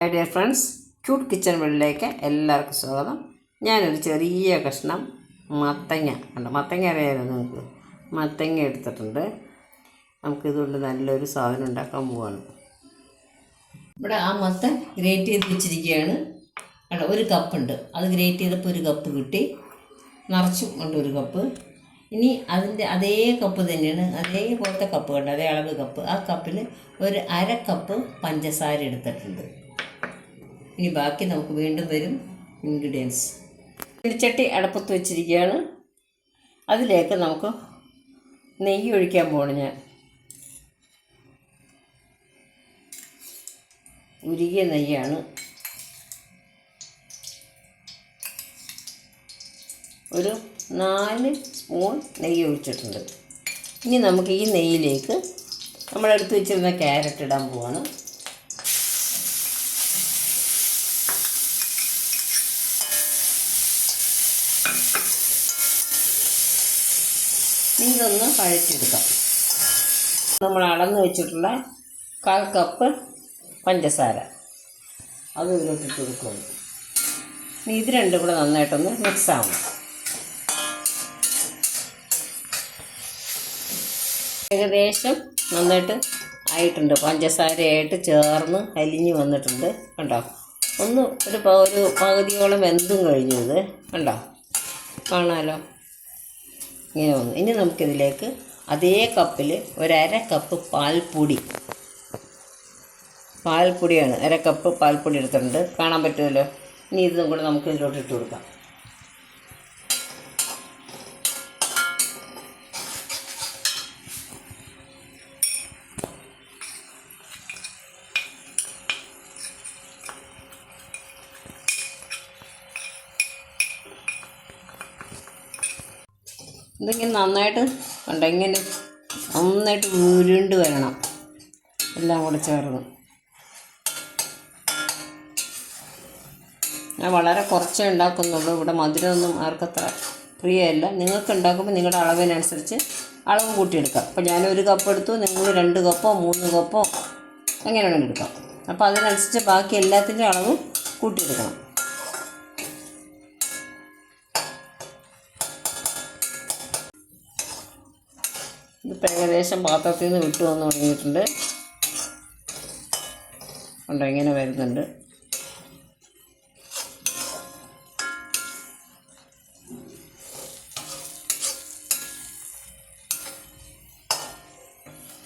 Dear friends, cute kitchen വേൾഡിലേക്ക് എല്ലാവർക്കും സ്വാഗതം. ഞാനൊരു ചെറിയ കഷ്ണം മത്തങ്ങ അറിയാമല്ലോ നിങ്ങൾക്ക്. മത്തങ്ങ എടുത്തിട്ടുണ്ട്. നമുക്കിതുകൊണ്ട് നല്ലൊരു സാധനം ഉണ്ടാക്കാൻ പോവാണ്. ഇവിടെ ആ മത്തൻ ഗ്രേറ്റ് ചെയ്ത് വെച്ചിരിക്കുകയാണ്. ഒരു കപ്പുണ്ട്, അത് ഗ്രേറ്റ് ചെയ്തപ്പോൾ ഒരു കപ്പ് കിട്ടി. നിറച്ചും ഉണ്ട് ഒരു കപ്പ്. ഇനി അതിൻ്റെ അതേ കപ്പ് തന്നെയാണ്, അതേപോലത്തെ കപ്പ് കണ്ട്, അതേ അളവ് കപ്പ്. ആ കപ്പിൽ ഒരു അര കപ്പ് പഞ്ചസാര എടുത്തിട്ടുണ്ട്. ഇനി ബാക്കി നമുക്ക് വീണ്ടും വരും ഇൻഗ്രീഡിയൻസ്. പിടിച്ചട്ടി അടുപ്പത്ത് വെച്ചിരിക്കുകയാണ്. അതിലേക്ക് നമുക്ക് നെയ്യ് ഒഴിക്കാൻ പോകണം. ഞാൻ ഉരുകിയ നെയ്യാണ്. ഒരു 4 സ്പൂൺ നെയ്യ് ഒഴിച്ചിട്ടുണ്ട്. ഇനി നമുക്ക് ഈ നെയ്യിലേക്ക് നമ്മളെടുത്ത് വെച്ചിരുന്ന ക്യാരറ്റ് ഇടാൻ പോവാണ്. ഇതൊന്ന് വഴറ്റിയെടുക്കാം. നമ്മൾ അളന്ന് വെച്ചിട്ടുള്ള 1/4 കപ്പ് പഞ്ചസാര അത് ഇതിലോട്ടിട്ട് കൊടുക്കുന്നു. ഇനി ഇത് രണ്ടും കൂടെ നന്നായിട്ടൊന്ന് മിക്സ് ആവണം. ഏകദേശം നന്നായിട്ട് ആയിട്ടുണ്ട്. പഞ്ചസാരയായിട്ട് ചേർന്ന് അലിഞ്ഞ് വന്നിട്ടുണ്ട്. കണ്ടോ, ഒരു പകുതിയോളം വെന്തും കഴിഞ്ഞു. ഇത് കണ്ടോ, കാണാമല്ലോ, ഇങ്ങനെ വന്നു. ഇനി നമുക്കിതിലേക്ക് അതേ കപ്പിൽ ഒരു അര കപ്പ് പാൽപ്പൊടിയാണ്. അര കപ്പ് പാൽപ്പൊടി എടുത്തിട്ടുണ്ട്, കാണാൻ പറ്റുമല്ലോ. ഇനി ഇതും കൂടെ നമുക്ക് ഇതിലോട്ട് ഇട്ട് കൊടുക്കാം. ഇതിങ്ങനെ നന്നായിട്ട് ഇങ്ങനെ നന്നായിട്ട് ഉരുണ്ട് വരണം, എല്ലാം കൂടെ ചേർന്ന്. ഞാൻ വളരെ കുറച്ചേ ഉണ്ടാക്കുന്നുള്ളൂ. ഇവിടെ മധുരമൊന്നും ആർക്കത്ര പ്രിയമല്ല. നിങ്ങൾക്ക് ഉണ്ടാക്കുമ്പോൾ നിങ്ങളുടെ അളവിനനുസരിച്ച് അളവ് കൂട്ടിയെടുക്കാം. അപ്പോൾ ഞാനൊരു കപ്പ് എടുത്തു, നിങ്ങൾ 2 കപ്പോ 3 കപ്പോ അങ്ങനെ വേണമെങ്കിൽ എടുക്കാം. അപ്പോൾ അതിനനുസരിച്ച് ബാക്കി എല്ലാത്തിൻ്റെ അളവ് കൂട്ടിയെടുക്കണം. ഇതിപ്പോൾ ഏകദേശം പാത്രത്തിൽ നിന്ന് വിട്ടു വന്ന് തുടങ്ങിയിട്ടുണ്ട്. കണ്ടോ, ഇങ്ങനെ വരുന്നുണ്ട്.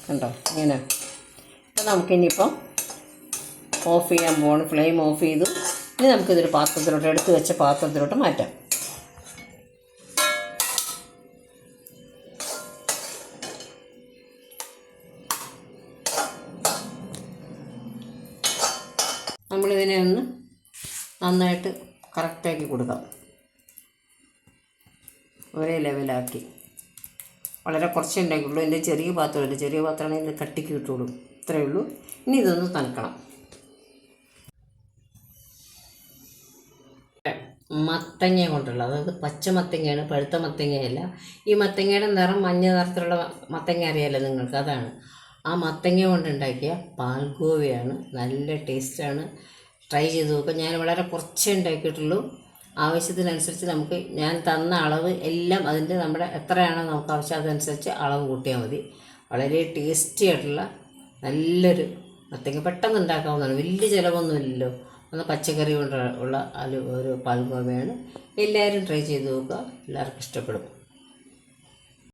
കണ്ടോ, ഇങ്ങനെ. അപ്പം നമുക്കിനിയിപ്പം ഓഫ് ചെയ്യാൻ പോകണം. ഫ്ലെയിം ഓഫ് ചെയ്തു. ഇനി നമുക്കിതൊരു പാത്രത്തിലോട്ട്, എടുത്ത് വെച്ച പാത്രത്തിലോട്ട് മാറ്റാം. നമ്മളിതിനെ ഒന്ന് നന്നായിട്ട് കറക്റ്റാക്കി കൊടുക്കാം. ഒരേ ലെവലാക്കി. വളരെ കുറച്ചേ ഉണ്ടാക്കിയുള്ളൂ. എൻ്റെ ചെറിയ പാത്രമല്ല, ചെറിയ പാത്രമാണെങ്കിൽ ഇത് കട്ടിക്ക് കിട്ടുള്ളൂ. ഇത്രയേ ഉള്ളൂ. ഇനി ഇതൊന്ന് തണുക്കണം. മത്തങ്ങ കൊണ്ടുള്ള, അതായത് പച്ച മത്തങ്ങയാണ്, പഴുത്ത മത്തങ്ങയല്ല. ഈ മത്തങ്ങയുടെ നിറം മഞ്ഞ നിറത്തിലുള്ള മത്തങ്ങ അറിയാമല്ലോ നിങ്ങൾക്ക്, അതാണ്. ആ മത്തങ്ങ കൊണ്ടുണ്ടാക്കിയ പാൽഗോവയാണ്. നല്ല ടേസ്റ്റാണ്. ട്രൈ ചെയ്ത് നോക്കുക. ഞാൻ വളരെ കുറച്ചേ ഉണ്ടാക്കിയിട്ടുള്ളൂ. ആവശ്യത്തിനനുസരിച്ച് നമുക്ക് ഞാൻ തന്ന അളവ് എല്ലാം അതിൻ്റെ നമ്മുടെ എത്രയാണോ നമുക്ക് ആവശ്യം അതനുസരിച്ച് അളവ് കൂട്ടിയാൽ മതി. വളരെ ടേസ്റ്റി ആയിട്ടുള്ള നല്ലൊരു മത്തങ്ങ, പെട്ടെന്ന് ഉണ്ടാക്കാവുന്നതാണ്. വലിയ ചിലവൊന്നുമില്ലല്ലോ. പച്ചക്കറി കൊണ്ടുള്ള ഒരു പാൽഗോവയാണ്. എല്ലാവരും ട്രൈ ചെയ്ത് നോക്കുക. എല്ലാവർക്കും ഇഷ്ടപ്പെടും.